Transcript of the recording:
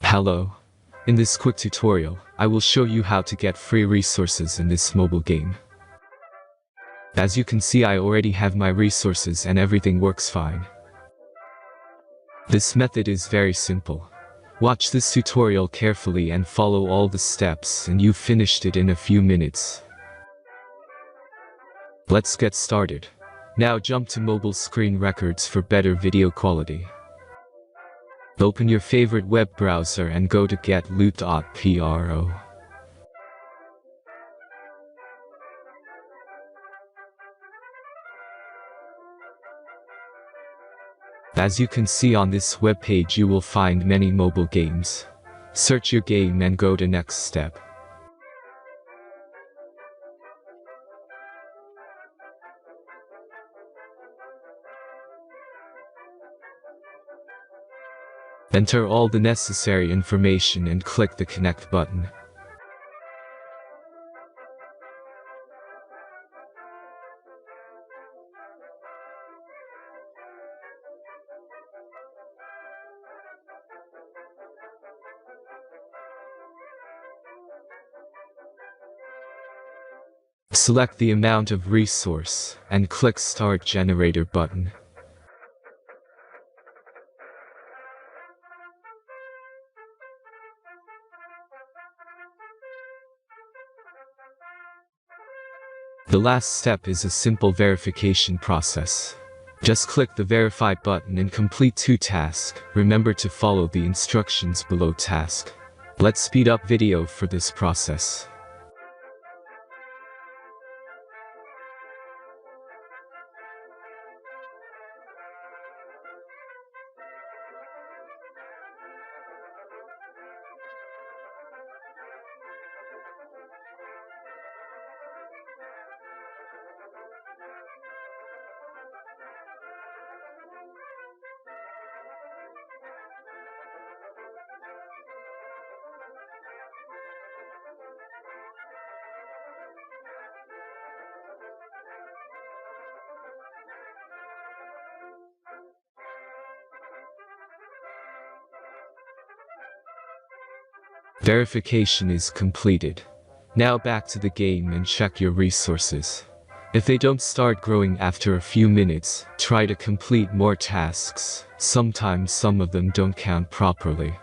Hello. In this quick tutorial, I will show you how to get free resources in this mobile game. As you can see, I already have my resources and everything works fine. This method is very simple. Watch this tutorial carefully and follow all the steps and you've finished it in a few minutes. Let's get started. Now jump to mobile screen records for better video quality. Open your favorite web browser and go to getloot.pro. As you can see on this web page, you will find many mobile games. Search your game and go to next step. Enter all the necessary information and click the connect button. Select the amount of resource and click Start Generator button. The last step is a simple verification process. Just click the Verify button and complete 2 tasks. Remember to follow the instructions below task. Let's speed up video for this process. Verification is completed. Now back to the game and check your resources. If they don't start growing after a few minutes, try to complete more tasks. Sometimes some of them don't count properly.